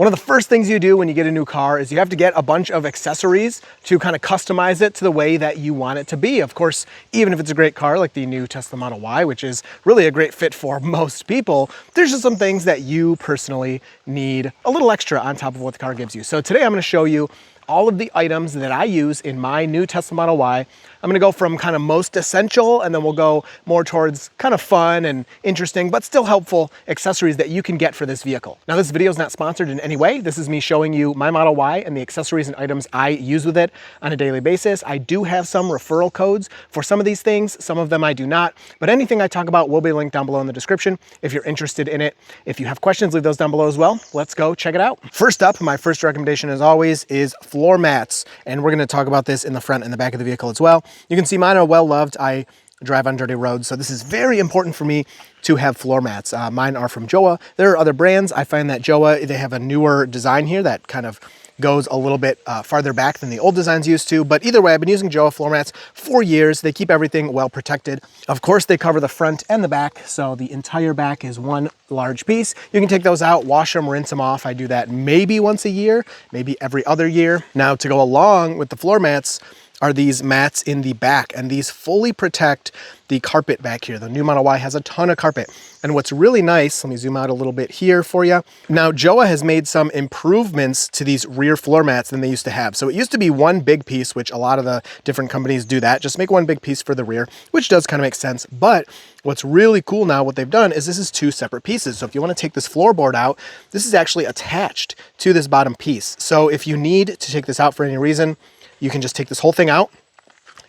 One of the first things you do when you get a new car is you have to get a bunch of accessories to kind of customize it to the way that you want it to be. Of course, even if it's a great car like the new Tesla Model Y, which is really a great fit for most people, there's just some things that you personally need a little extra on top of what the car gives you. So today I'm going to show you all of the items that I use in my new Tesla Model Y. I'm gonna go from kind of most essential, and then we'll go more towards kind of fun and interesting, but still helpful accessories that you can get for this vehicle. Now, this video is not sponsored in any way. This is me showing you my Model Y and the accessories and items I use with it on a daily basis. I do have some referral codes for some of these things. Some of them I do not, but anything I talk about will be linked down below in the description if you're interested in it. If you have questions, leave those down below as well. Let's go check it out. First up, my first recommendation as always is floor mats, and we're gonna talk about this in the front and the back of the vehicle as well. You can see mine are well loved. I drive on dirty roads, so this is very important for me to have floor mats. Mine are from Joa. There are other brands. I find that Joa, they have a newer design here that kind of goes a little bit farther back than the old designs used to. But either way, I've been using Joa floor mats for years. They keep everything well protected. Of course, they cover the front and the back, so the entire back is one large piece. You can take those out, wash them, rinse them off. I do that maybe once a year, maybe every other year. Now, to go along with the floor mats are these mats in the back, and these fully protect the carpet back here. The new Model Y has a ton of carpet. And what's really nice, let me zoom out a little bit here for you. Now, Joa has made some improvements to these rear floor mats than they used to have. So it used to be one big piece, which a lot of the different companies do that, just make one big piece for the rear, which does kind of make sense. But what's really cool now, what they've done is this is two separate pieces. So if you want to take this floorboard out, this is actually attached to this bottom piece. So if you need to take this out for any reason, you can just take this whole thing out,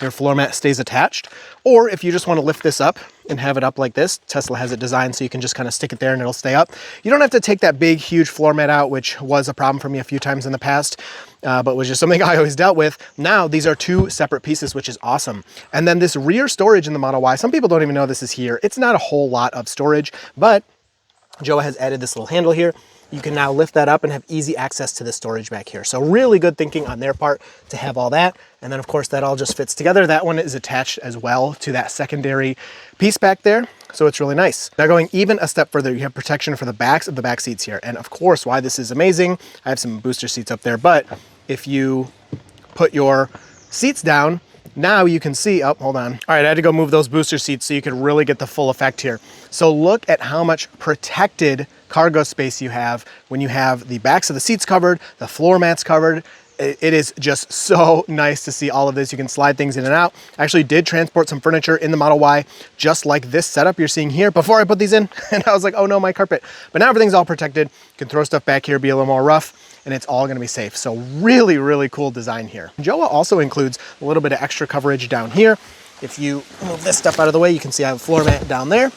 your floor mat stays attached. Or if you just want to lift this up and have it up like this, Tesla has it designed so you can just kind of stick it there and it'll stay up. You don't have to take that big, huge floor mat out, which was a problem for me a few times in the past, but was just something I always dealt with. Now, these are two separate pieces, which is awesome. And then this rear storage in the Model Y, some people don't even know this is here. It's not a whole lot of storage, but Joa has added this little handle here. You can now lift that up and have easy access to the storage back here. So really good thinking on their part to have all that. And then of course that all just fits together. That one is attached as well to that secondary piece back there. So it's really nice. Now going even a step further, you have protection for the backs of the back seats here. And of course, why this is amazing, I have some booster seats up there, but if you put your seats down, now you can see, oh, hold on. All right, I had to go move those booster seats so you could really get the full effect here. So look at how much protected cargo space you have when you have the backs of the seats covered, the floor mats covered. It is just so nice to see all of this. You can slide things in and out. I actually did transport some furniture in the Model Y, just like this setup you're seeing here before I put these in. And I was like, oh no, my carpet. But now everything's all protected. You can throw stuff back here, be a little more rough, and it's all gonna be safe. So really, really cool design here. Joa also includes a little bit of extra coverage down here. If you move this stuff out of the way, you can see I have a floor mat down there.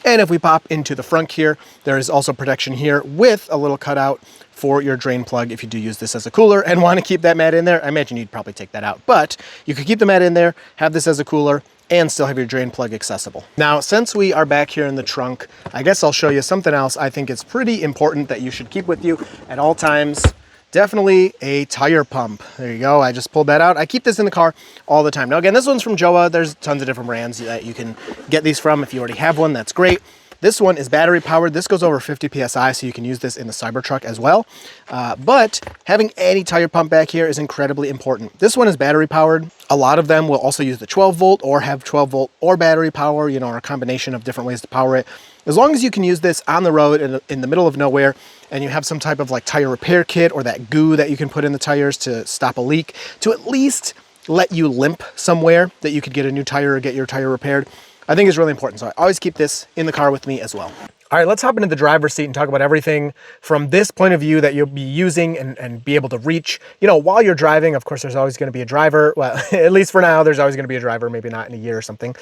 And if we pop into the front here, there is also protection here with a little cutout for your drain plug if you do use this as a cooler and want to keep that mat in there. I imagine you'd probably take that out, but you could keep the mat in there, have this as a cooler, and still have your drain plug accessible. Now, since we are back here in the trunk, I guess I'll show you something else I think is pretty important that you should keep with you at all times. Definitely a tire pump. There you go. I just pulled that out. I keep this in the car all the time. Now, again, this one's from Joa. There's tons of different brands that you can get these from. If you already have one, that's great. This one is battery powered. This goes over 50 PSI, so you can use this in the Cybertruck as well. But having any tire pump back here is incredibly important. This one is battery powered. A lot of them will also use the 12 volt or have 12 volt or battery power, you know, or a combination of different ways to power it. As long as you can use this on the road in the middle of nowhere, and you have some type of like tire repair kit or that goo that you can put in the tires to stop a leak, to at least let you limp somewhere that you could get a new tire or get your tire repaired, I think is really important. So I always keep this in the car with me as well. All right, let's hop into the driver's seat and talk about everything from this point of view that you'll be using and be able to reach. You know, while you're driving, of course, there's always going to be a driver. Well, at least for now, there's always going to be a driver, maybe not in a year or something.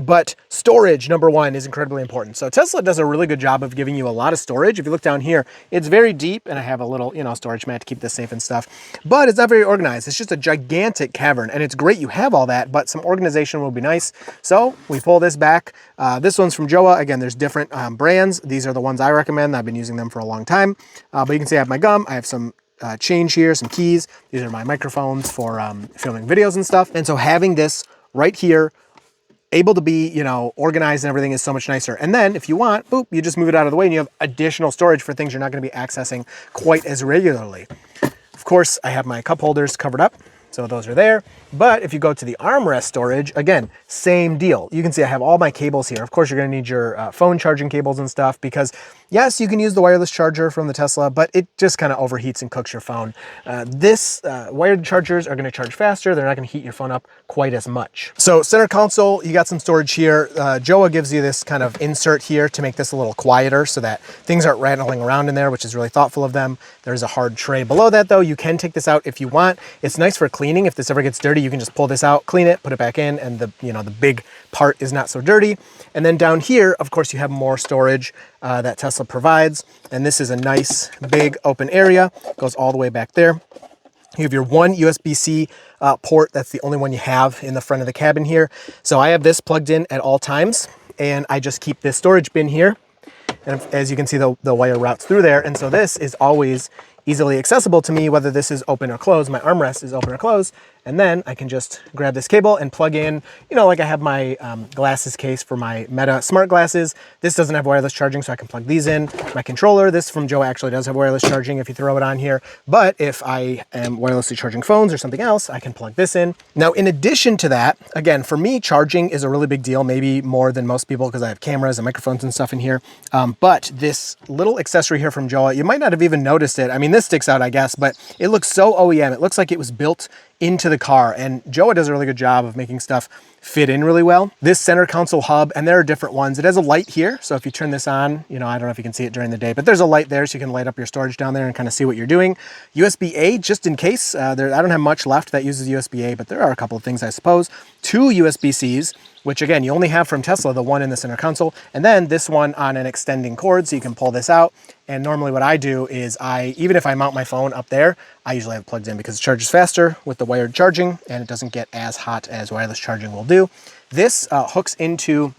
But storage, number one, is incredibly important. So Tesla does a really good job of giving you a lot of storage. If you look down here, it's very deep, and I have a little, you know, storage mat to keep this safe and stuff. But it's not very organized. It's just a gigantic cavern, and it's great you have all that, but some organization will be nice. So we pull this back. This one's from Joa. Again, there's different brands. These are the ones I recommend. I've been using them for a long time. But you can see I have my gum. I have some change here, some keys. These are my microphones for filming videos and stuff. And so having this right here able to be, you know, organized and everything is so much nicer. And then if you want, boop, you just move it out of the way and you have additional storage for things you're not going to be accessing quite as regularly. Of course, I have my cup holders covered up, so those are there. But if you go to the armrest storage, again, same deal. You can see I have all my cables here. Of course, you're going to need your phone charging cables and stuff because, yes, you can use the wireless charger from the Tesla, but it just kind of overheats and cooks your phone. Wired chargers are going to charge faster. They're not going to heat your phone up quite as much. So center console, you got some storage here. Joa gives you this kind of insert here to make this a little quieter so that things aren't rattling around in there, which is really thoughtful of them. There's a hard tray below that though. You can take this out if you want. It's nice for cleaning. If this ever gets dirty, you can just pull this out, clean it, put it back in, and the big part is not so dirty. And then down here, of course, you have more storage that Tesla provides. And this is a nice big open area. Goes all the way back there. You have your one USB-C port. That's the only one you have in the front of the cabin here. So I have this plugged in at all times, and I just keep this storage bin here. And as you can see, the wire routes through there. And so this is always easily accessible to me, whether this is open or closed. My armrest is open or closed. And then I can just grab this cable and plug in, you know, like I have my glasses case for my Meta smart glasses. This doesn't have wireless charging, so I can plug these in. My controller, this from Joe, actually does have wireless charging if you throw it on here. But if I am wirelessly charging phones or something else, I can plug this in. Now, in addition to that, again, for me, charging is a really big deal, maybe more than most people because I have cameras and microphones and stuff in here. But this little accessory here from Joa, you might not have even noticed it. I mean, this sticks out, I guess, but it looks so OEM. It looks like it was built into the car, and Joa does a really good job of making stuff fit in really well. This center console hub, and there are different ones. It has a light here, so if you turn this on, you know, I don't know if you can see it during the day, but there's a light there so you can light up your storage down there and kind of see what you're doing. USB-A, just in case. I don't have much left that uses USB-A, but there are a couple of things, I suppose. 2 USB-Cs, which again, you only have from Tesla, the one in the center console, and then this one on an extending cord, so you can pull this out. And normally what I do is even if I mount my phone up there, I usually have it plugged in because it charges faster with the wired charging and it doesn't get as hot as wireless charging will do. This hooks into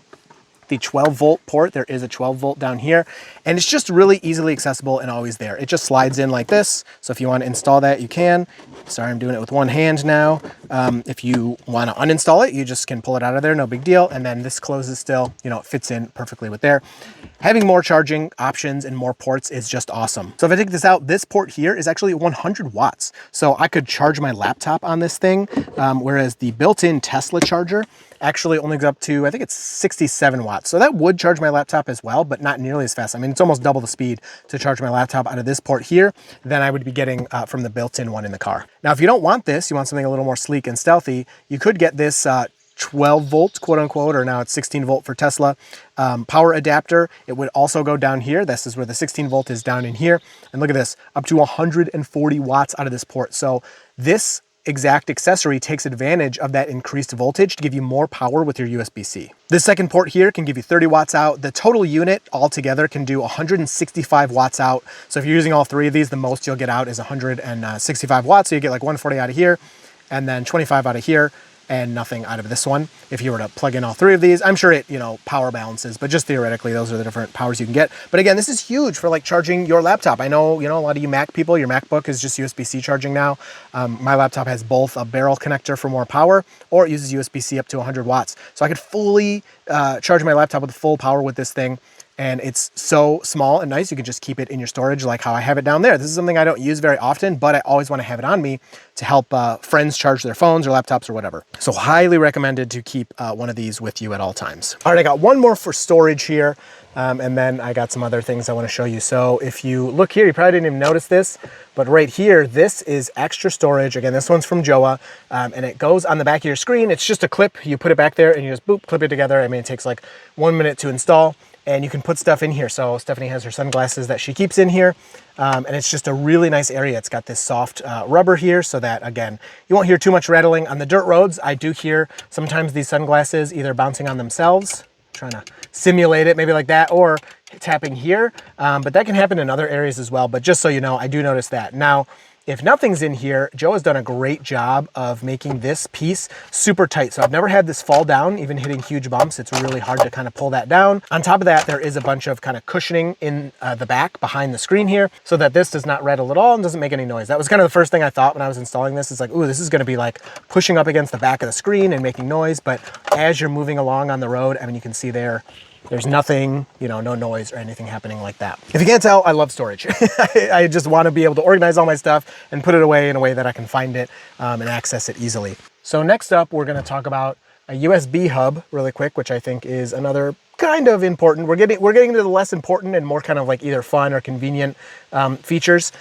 the 12 volt port. There is a 12 volt down here, and it's just really easily accessible and always there. It just slides in like this. So if you want to install that, you can. Sorry, I'm doing it with one hand now. If you want to uninstall it, you just can pull it out of there, no big deal. And then this closes still, you know, it fits in perfectly with there. Having more charging options and more ports is just awesome. So if I take this out, this port here is actually 100 watts. So I could charge my laptop on this thing, whereas the built-in Tesla charger actually only goes up to, I think it's 67 watts. So that would charge my laptop as well, but not nearly as fast. I mean, it's almost double the speed to charge my laptop out of this port here than I would be getting from the built-in one in the car. Now, if you don't want this, you want something a little more sleek and stealthy, you could get this 12 volt, quote unquote, or now it's 16 volt for Tesla, power adapter. It would also go down here. This is where the 16 volt is, down in here. And look at this, up to 140 watts out of this port. So this exact accessory takes advantage of that increased voltage to give you more power with your USB-C. This second port here can give you 30 watts out. The total unit altogether can do 165 watts out. So if you're using all three of these, the most you'll get out is 165 watts. So you get like 140 out of here and then 25 out of here, and nothing out of this one. If you were to plug in all three of these, I'm sure it, you know, power balances, but just theoretically, those are the different powers you can get. But again, this is huge for like charging your laptop. I know, you know, a lot of you Mac people, your MacBook is just USB-C charging now. My laptop has both a barrel connector for more power, or it uses USB-C up to 100 watts. So I could fully charge my laptop with full power with this thing. And it's so small and nice, you can just keep it in your storage like how I have it down there. This is something I don't use very often, but I always want to have it on me to help friends charge their phones or laptops or whatever. So highly recommended to keep one of these with you at all times. All right, I got one more for storage here, and then I got some other things I want to show you. So if you look here, you probably didn't even notice this, but right here, this is extra storage. Again, this one's from Joa, and it goes on the back of your screen. It's just a clip. You put it back there and you just boop, clip it together. I mean, it takes like 1 minute to install. And you can put stuff in here. So Stephanie has her sunglasses that she keeps in here. And it's just a really nice area. It's got this soft rubber here so that, again, you won't hear too much rattling. On the dirt roads, I do hear sometimes these sunglasses either bouncing on themselves, trying to simulate it, maybe like that, or tapping here. But that can happen in other areas as well. But just so you know, I do notice that. Now, if nothing's in here, Joe has done a great job of making this piece super tight. So I've never had this fall down, even hitting huge bumps. It's really hard to kind of pull that down. On top of that, there is a bunch of kind of cushioning in the back behind the screen here so that this does not rattle at all and doesn't make any noise. That was kind of the first thing I thought when I was installing this. It's like, ooh, this is going to be like pushing up against the back of the screen and making noise. But as you're moving along on the road, I mean, you can see there's nothing, you know, no noise or anything happening like that. If you can't tell, I love storage. I just want to be able to organize all my stuff and put it away in a way that I can find it and access it easily. So next up, we're going to talk about a USB hub really quick, which I think is another kind of important. We're getting into the less important and more kind of like either fun or convenient features.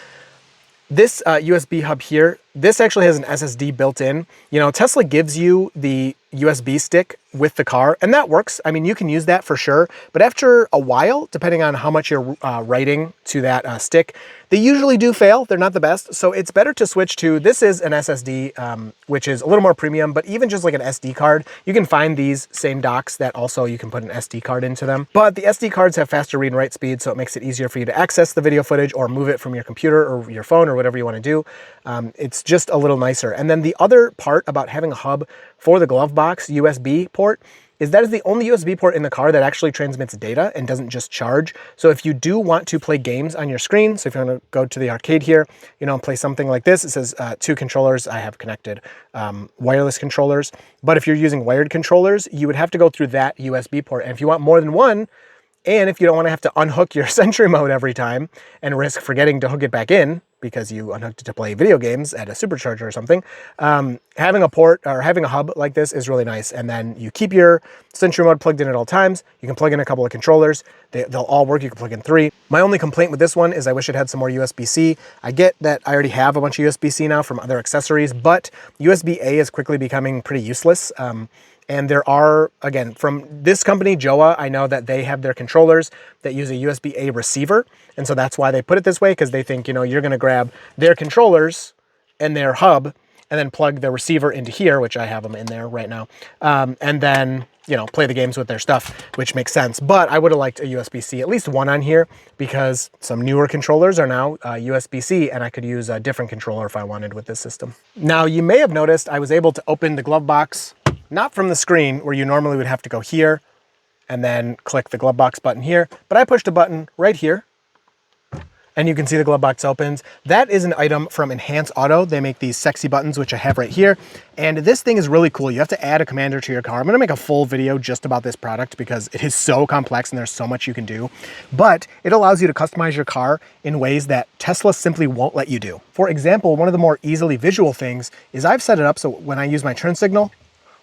This USB hub here, this actually has an SSD built in. You know, Tesla gives you the USB stick with the car, and that works. I mean, you can use that for sure, but after a while, depending on how much you're writing to that stick, they usually do fail. They're not the best, so it's better to switch to, this is an SSD, which is a little more premium, but even just like an SD card, you can find these same docks that also you can put an SD card into them. But the SD cards have faster read and write speed, so it makes it easier for you to access the video footage or move it from your computer or your phone or whatever you want to do. It's just a little nicer. And then the other part about having a hub for the glove box USB port is that is the only USB port in the car that actually transmits data and doesn't just charge. So if you do want to play games on your screen, so if you want to go to the arcade here, you know, play something like this, it says 2 controllers. I have connected wireless controllers. But if you're using wired controllers, you would have to go through that USB port. And if you want more than one, and if you don't want to have to unhook your Sentry mode every time and risk forgetting to hook it back in because you unhooked it to play video games at a supercharger or something, having a port or having a hub like this is really nice. And then you keep your Sentry mode plugged in at all times. You can plug in a couple of controllers. They'll all work. You can plug in 3. My only complaint with this one is I wish it had some more USB-C. I get that I already have a bunch of USB-C now from other accessories, but USB-A is quickly becoming pretty useless. And there are, again, from this company, Joa, I know that they have their controllers that use a USB-A receiver. And so that's why they put it this way, because they think, you know, you're going to grab their controllers and their hub and then plug the receiver into here, which I have them in there right now. And then, you know, play the games with their stuff, which makes sense. But I would have liked a USB-C, at least one on here, because some newer controllers are now USB-C, and I could use a different controller if I wanted with this system. Now, you may have noticed I was able to open the glove box not from the screen where you normally would have to go here and then click the glove box button here, but I pushed a button right here and you can see the glove box opens. That is an item from Enhance Auto. They make these sexy buttons, which I have right here. And this thing is really cool. You have to add a commander to your car. I'm gonna make a full video just about this product because it is so complex and there's so much you can do. But it allows you to customize your car in ways that Tesla simply won't let you do. For example, one of the more easily visual things is I've set it up so when I use my turn signal,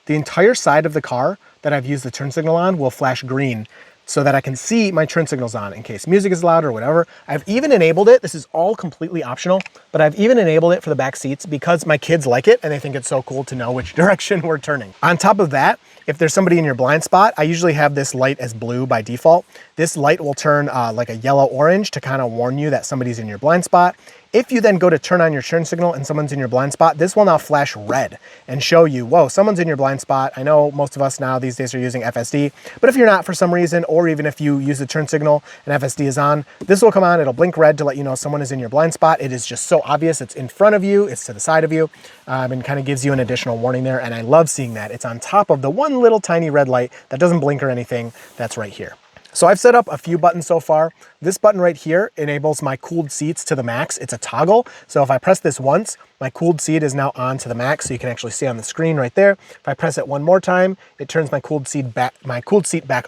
the entire side of the car that I've used the turn signal on will flash green so that I can see my turn signals on in case music is loud or whatever. I've even enabled it. This is all completely optional, but I've even enabled it for the back seats because my kids like it and they think it's so cool to know which direction we're turning. On top of that, if there's somebody in your blind spot, I usually have this light as blue by default. This light will turn like a yellow-orange to kind of warn you that somebody's in your blind spot. If you then go to turn on your turn signal and someone's in your blind spot, this will now flash red and show you, whoa, someone's in your blind spot. I know most of us now these days are using FSD, but if you're not for some reason, or even if you use the turn signal and FSD is on, this will come on, it'll blink red to let you know someone is in your blind spot. It is just so obvious. It's in front of you, it's to the side of you, and kind of gives you an additional warning there. And I love seeing that. It's on top of the one little tiny red light that doesn't blink or anything that's right here. So I've set up a few buttons so far. This button right here enables my cooled seats to the max. It's a toggle. So if I press this once, my cooled seat is now on to the max. So you can actually see on the screen right there. If I press it one more time, it turns my cooled seat back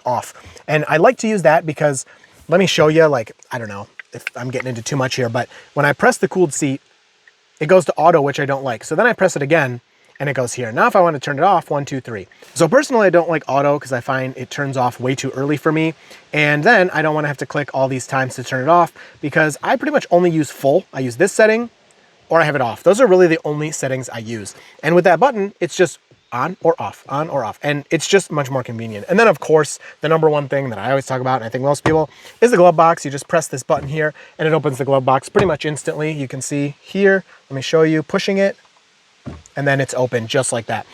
off. And I like to use that because, let me show you, like, I don't know if I'm getting into too much here, but when I press the cooled seat, it goes to auto, which I don't like. So then I press it again, and it goes here. Now if I want to turn it off, 1, 2, 3. So personally, I don't like auto because I find it turns off way too early for me. And then I don't want to have to click all these times to turn it off because I pretty much only use full. I use this setting or I have it off. Those are really the only settings I use. And with that button, it's just on or off, on or off. And it's just much more convenient. And then of course, the number one thing that I always talk about, and I think most people, is the glove box. You just press this button here and it opens the glove box pretty much instantly. You can see here, let me show you, pushing it, and then it's open just like that.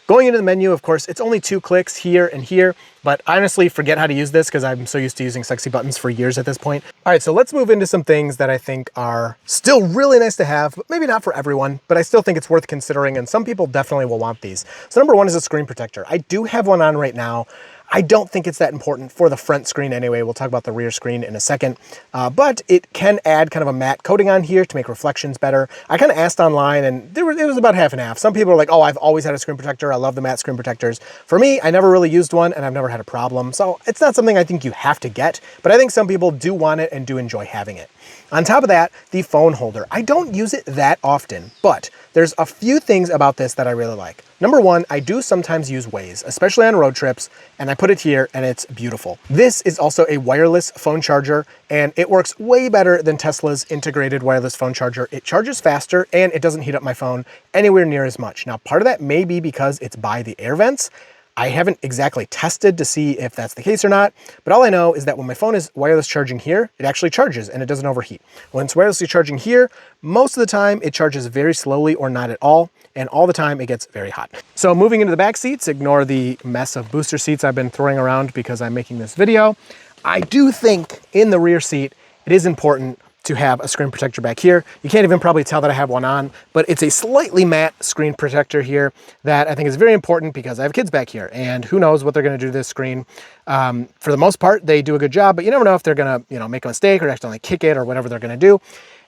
Going into the menu, of course, it's only 2 clicks here and here, but I honestly forget how to use this because I'm so used to using sexy buttons for years at this point. All right, so let's move into some things that I think are still really nice to have, but maybe not for everyone, but I still think it's worth considering, and some people definitely will want these. So number 1 is a screen protector. I do have one on right now. I don't think it's that important for the front screen anyway. We'll talk about the rear screen in a second, but it can add kind of a matte coating on here to make reflections better. I kind of asked online and it was about half and half. Some people are like, oh, I've always had a screen protector. I love the matte screen protectors. For me, I never really used one and I've never had a problem. So it's not something I think you have to get, but I think some people do want it and do enjoy having it. On top of that, the phone holder. I don't use it that often, but there's a few things about this that I really like. Number 1, I do sometimes use Waze, especially on road trips, and I put it here and it's beautiful. This is also a wireless phone charger, and it works way better than Tesla's integrated wireless phone charger. It charges faster and it doesn't heat up my phone anywhere near as much. Now, part of that may be because it's by the air vents. I haven't exactly tested to see if that's the case or not, but all I know is that when my phone is wireless charging here, it actually charges and it doesn't overheat. When it's wirelessly charging here, most of the time it charges very slowly or not at all, and all the time it gets very hot. So moving into the back seats, ignore the mess of booster seats I've been throwing around because I'm making this video. I do think in the rear seat, it is important to have a screen protector back here. You can't even probably tell that I have one on, but it's a slightly matte screen protector here that I think is very important because I have kids back here and who knows what they're gonna do to this screen. For the most part, they do a good job, but you never know if they're gonna, make a mistake or accidentally kick it or whatever they're gonna do.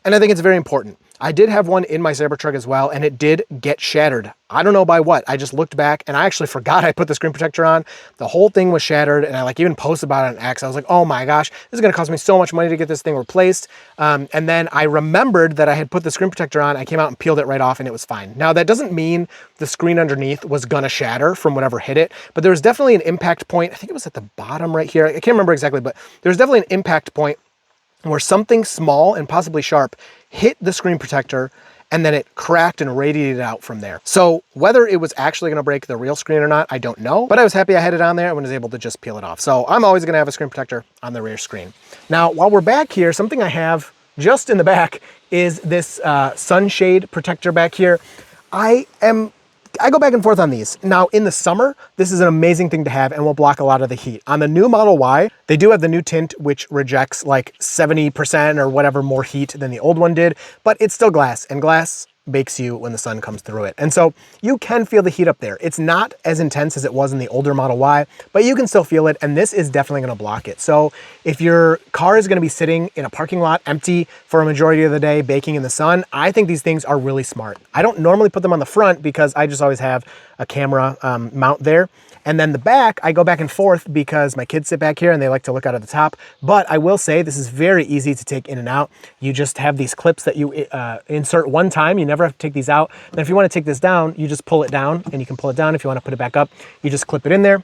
And I think it's very important. I did have one in my Cybertruck as well, and it did get shattered. I don't know by what. I just looked back and I actually forgot I put the screen protector on. The whole thing was shattered, and I even posted about it on X. I was like, oh my gosh, this is gonna cost me so much money to get this thing replaced. And then I remembered that I had put the screen protector on. I came out and peeled it right off and it was fine. Now that doesn't mean the screen underneath was gonna shatter from whatever hit it, but there was definitely an impact point. I think it was at the bottom right here. I can't remember exactly, but there's definitely an impact point where something small and possibly sharp hit the screen protector and then it cracked and radiated out from there. So whether it was actually gonna break the real screen or not, I don't know, but I was happy I had it on there and was able to just peel it off. So I'm always gonna have a screen protector on the rear screen. Now, while we're back here, something I have just in the back is this sunshade protector back here. I go back and forth on these. Now in the summer, this is an amazing thing to have and will block a lot of the heat. On the new Model Y, they do have the new tint, which rejects like 70% or whatever more heat than the old one did, but it's still glass, and glass bakes you when the sun comes through it. And so you can feel the heat up there. It's not as intense as it was in the older Model Y, but you can still feel it, and this is definitely gonna block it. So if your car is gonna be sitting in a parking lot empty for a majority of the day, baking in the sun, I think these things are really smart. I don't normally put them on the front because I just always have a camera mount there. And then the back, I go back and forth because my kids sit back here and they like to look out at the top. But I will say this is very easy to take in and out. You just have these clips that you insert one time. You never have to take these out. And if you want to take this down, you just pull it down, and you can pull it down. If you want to put it back up, you just clip it in there.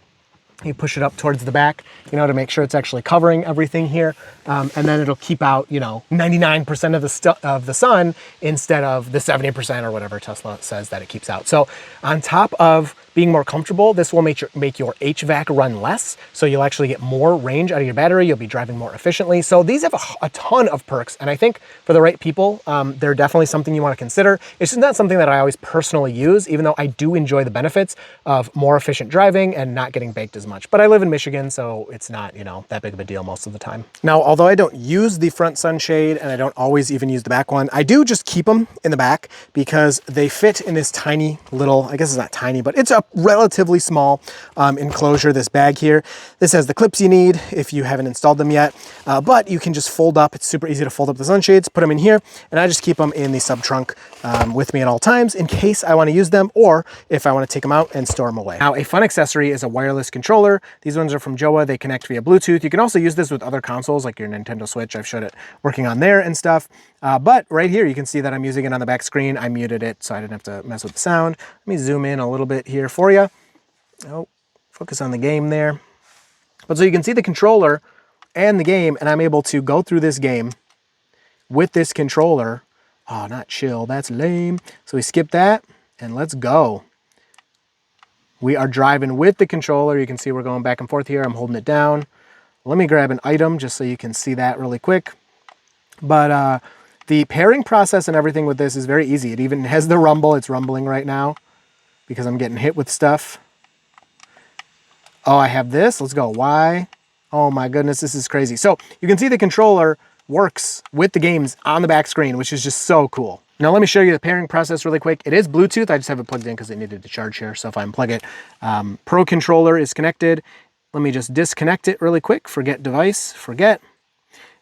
You push it up towards the back, to make sure it's actually covering everything here. And then it'll keep out, 99% of the sun instead of the 70% or whatever Tesla says that it keeps out. So on top of being more comfortable, this will make your HVAC run less. So you'll actually get more range out of your battery. You'll be driving more efficiently. So these have a ton of perks. And I think for the right people, they're definitely something you want to consider. It's just not something that I always personally use, even though I do enjoy the benefits of more efficient driving and not getting baked as much. But I live in Michigan, so it's not, that big of a deal most of the time. Now, although I don't use the front sunshade and I don't always even use the back one, I do just keep them in the back because they fit in this tiny little, I guess it's not tiny, but it's a relatively small enclosure, this bag here. This has the clips you need if you haven't installed them yet, but you can just fold up. It's super easy to fold up the sunshades, put them in here, and I just keep them in the sub trunk with me at all times in case I want to use them or if I want to take them out and store them away. Now, a fun accessory is a wireless controller. These ones are from Joa. They connect via Bluetooth. You can also use this with other consoles like your Nintendo Switch. I've showed it working on there and stuff. But right here, you can see that I'm using it on the back screen. I muted it so I didn't have to mess with the sound. Let me zoom in a little bit here for you. Oh, focus on the game there. But so you can see the controller and the game, and I'm able to go through this game with this controller. Oh, not chill. That's lame. So we skip that and let's go. We are driving with the controller. You can see we're going back and forth here. I'm holding it down. Let me grab an item just so you can see that really quick. But the pairing process and everything with this is very easy. It even has the rumble. It's rumbling right now. because I'm getting hit with stuff. Oh, I have this. Let's go. Y. Oh my goodness, this is crazy. So you can see the controller works with the games on the back screen, which is just so cool. Now let me show you the pairing process really quick. It is Bluetooth. I just have it plugged in because it needed to charge here. So if I unplug it, Pro controller is connected. Let me just disconnect it really quick. Forget device, forget.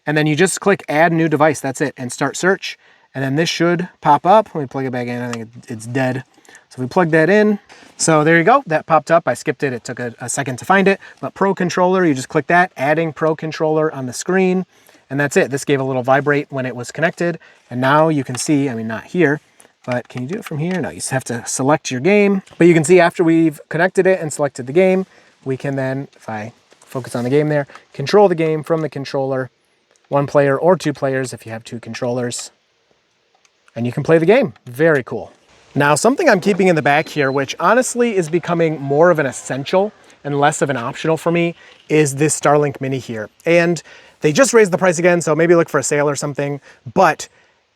And then you just click add new device. That's it. And start search. And then this should pop up. Let me plug it back in. I think it's dead. So we plug that in. So there you go. That popped up. I skipped it. It took a second to find it. But Pro controller, you just click that, adding Pro controller on the screen. And that's it. This gave a little vibrate when it was connected. And now you can see, I mean, not here, but can you do it from here? No, you just have to select your game. But you can see after we've connected it and selected the game, we can then, if I focus on the game there, control the game from the controller, 1 player or 2 players if you have 2 controllers. And you can play the game. Very cool. Now, something I'm keeping in the back here, which honestly is becoming more of an essential and less of an optional for me, is this Starlink Mini here. And they just raised the price again, so maybe look for a sale or something. But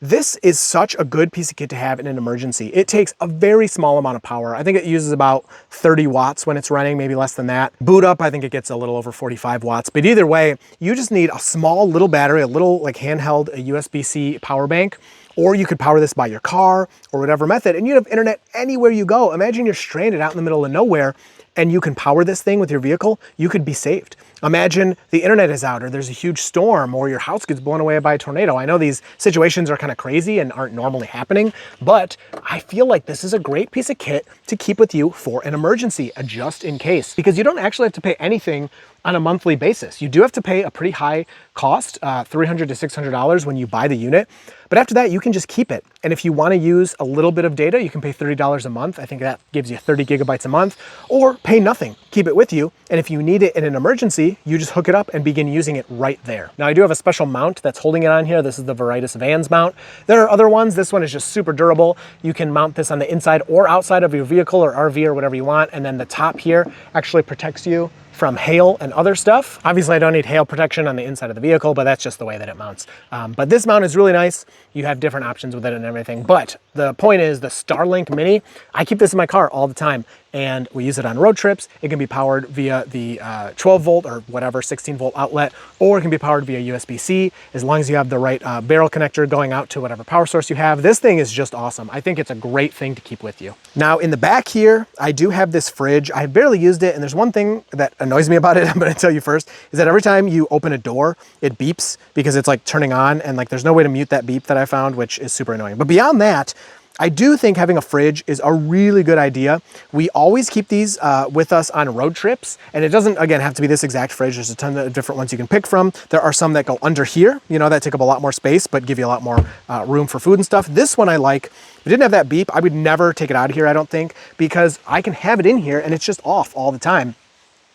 this is such a good piece of kit to have in an emergency. It takes a very small amount of power. I think it uses about 30 watts when it's running, maybe less than that. Boot up, I think it gets a little over 45 watts. But either way, you just need a small little battery, a little like handheld, a USB-C power bank. Or you could power this by your car or whatever method, and you'd have internet anywhere you go. Imagine you're stranded out in the middle of nowhere and you can power this thing with your vehicle, you could be saved. Imagine the internet is out or there's a huge storm or your house gets blown away by a tornado. I know these situations are kind of crazy and aren't normally happening, but I feel like this is a great piece of kit to keep with you for an emergency, a just in case, because you don't actually have to pay anything on a monthly basis. You do have to pay a pretty high cost, $300 to $600 when you buy the unit. But after that, you can just keep it. And if you want to use a little bit of data, you can pay $30 a month. I think that gives you 30 gigabytes a month, or pay nothing, keep it with you. And if you need it in an emergency, you just hook it up and begin using it right there. Now I do have a special mount that's holding it on here. This is the Veritas Vans mount. There are other ones. This one is just super durable. You can mount this on the inside or outside of your vehicle or RV or whatever you want. And then the top here actually protects you from hail and other stuff. Obviously I don't need hail protection on the inside of the vehicle, but that's just the way that it mounts. But this mount is really nice. You have different options with it and everything. But the point is the Starlink Mini, I keep this in my car all the time and we use it on road trips. It can be powered via the 12 volt or whatever 16 volt outlet, or it can be powered via USB-C as long as you have the right barrel connector going out to whatever power source you have. This thing is just awesome. I think it's a great thing to keep with you. Now in the back here, I do have this fridge. I barely used it, and there's one thing that annoys me about it, I'm gonna tell you first, is that every time you open a door, it beeps because it's like turning on, and like there's no way to mute that beep that I found, which is super annoying. But beyond that, I do think having a fridge is a really good idea. We always keep these with us on road trips, and it doesn't, again, have to be this exact fridge. There's a ton of different ones you can pick from. There are some that go under here, you know, that take up a lot more space, but give you a lot more room for food and stuff. This one I like. If it didn't have that beep, I would never take it out of here, I don't think, because I can have it in here and it's just off all the time,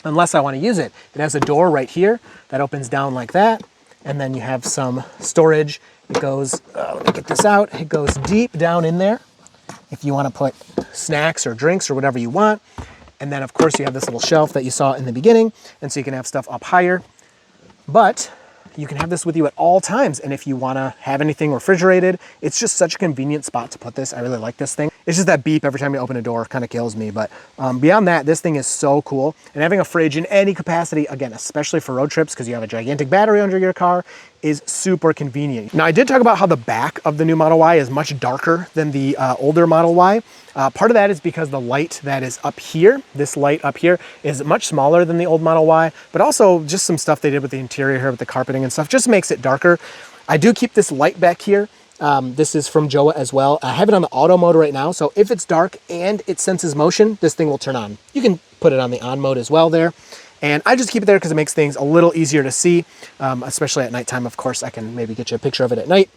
unless I want to use it. It has a door right here that opens down like that, and then you have some storage. It goes, let me get this out, it goes deep down in there if you want to put snacks or drinks or whatever you want. And then of course you have this little shelf that you saw in the beginning, and so you can have stuff up higher. But you can have this with you at all times, and if you want to have anything refrigerated, it's just such a convenient spot to put this. I really like this thing. It's just that beep every time you open a door kind of kills me, but beyond that, this thing is so cool. And having a fridge in any capacity, again, especially for road trips because you have a gigantic battery under your car, is super convenient. Now I did talk about how the back of the new Model Y is much darker than the older Model Y. Part of that is because the light that is up here, this light up here, is much smaller than the old Model Y, but also just some stuff they did with the interior here with the carpeting and stuff just makes it darker. I do keep this light back here. This is from Joa as well. I have it on the auto mode right now, so if it's dark and it senses motion, this thing will turn on. You can put it on the on mode as well there. And I just keep it there because it makes things a little easier to see, especially at nighttime. Of course, I can maybe get you a picture of it at night.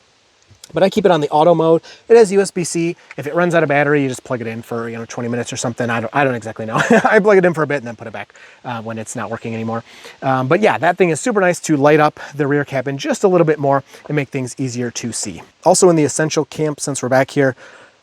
But I keep it on the auto mode. It has USB-C. If it runs out of battery, you just plug it in for 20 minutes or something. I don't exactly know. I plug it in for a bit and then put it back when it's not working anymore. But yeah, that thing is super nice to light up the rear cabin just a little bit more and make things easier to see. Also in the essential camp, since we're back here,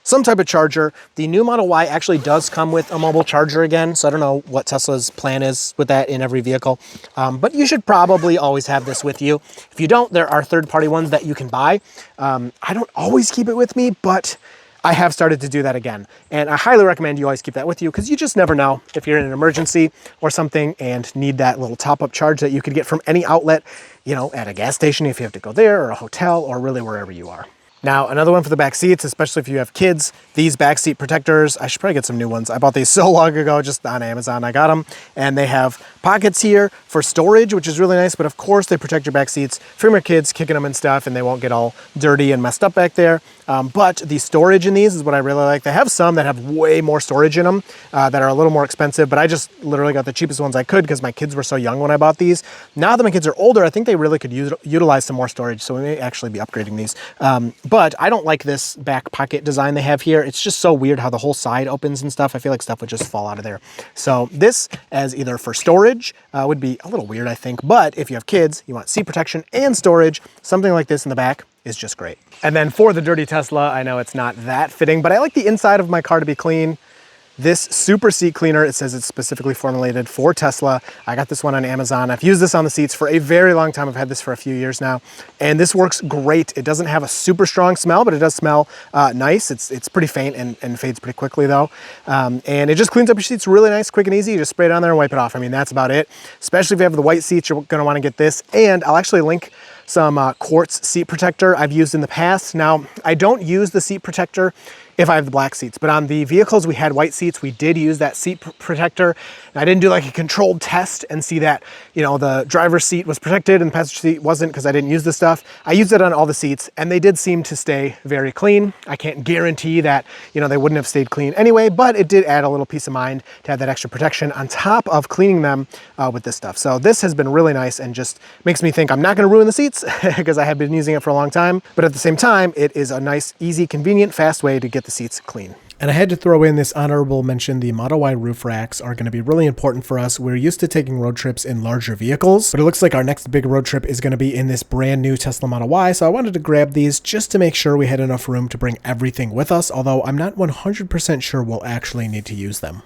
some type of charger. The new Model Y actually does come with a mobile charger again, so I don't know what Tesla's plan is with that in every vehicle, but you should probably always have this with you. If you don't, there are third-party ones that you can buy. I don't always keep it with me, but I have started to do that again. And I highly recommend you always keep that with you because you just never know if you're in an emergency or something and need that little top-up charge that you could get from any outlet, you know, at a gas station if you have to go there, or a hotel, or really wherever you are. Now, another one for the back seats, especially if you have kids, these back seat protectors, I should probably get some new ones. I bought these so long ago, just on Amazon, I got them. And they have pockets here for storage, which is really nice, but of course they protect your back seats from your kids kicking them and stuff, and they won't get all dirty and messed up back there. But the storage in these is what I really like. They have some that have way more storage in them that are a little more expensive, but I just literally got the cheapest ones I could because my kids were so young when I bought these. Now that my kids are older, I think they really could utilize some more storage, so we may actually be upgrading these. But I don't like this back pocket design they have here. It's just so weird how the whole side opens and stuff. I feel like stuff would just fall out of there. So this, as either for storage, would be a little weird, I think. But if you have kids, you want seat protection and storage, something like this in the back is just great. And then for the Dirty Tesla, I know it's not that fitting, but I like the inside of my car to be clean. This super seat cleaner, it says it's specifically formulated for Tesla. I got this one on Amazon. I've used this on the seats for a very long time. I've had this for a few years now, and this works great. It doesn't have a super strong smell, but it does smell nice. It's pretty faint and fades pretty quickly though. And it just cleans up your seats really nice, quick and easy. You just spray it on there and wipe it off. I mean, that's about it. Especially if you have the white seats, you're gonna wanna get this. And I'll actually link some quartz seat protector I've used in the past. Now, I don't use the seat protector if I have the black seats, but on the vehicles we had white seats, we did use that seat protector. And I didn't do like a controlled test and see that, you know, the driver's seat was protected and the passenger seat wasn't because I didn't use the stuff. I used it on all the seats and they did seem to stay very clean. I can't guarantee that, you know, they wouldn't have stayed clean anyway, but it did add a little peace of mind to have that extra protection on top of cleaning them with this stuff. So this has been really nice and just makes me think I'm not going to ruin the seats because I have been using it for a long time. But at the same time, it is a nice, easy, convenient, fast way to get the seats clean. And I had to throw in this honorable mention. The Model Y roof racks are going to be really important for us. We're used to taking road trips in larger vehicles, but it looks like our next big road trip is going to be in this brand new Tesla Model Y. So I wanted to grab these just to make sure we had enough room to bring everything with us, although I'm not 100% sure we'll actually need to use them.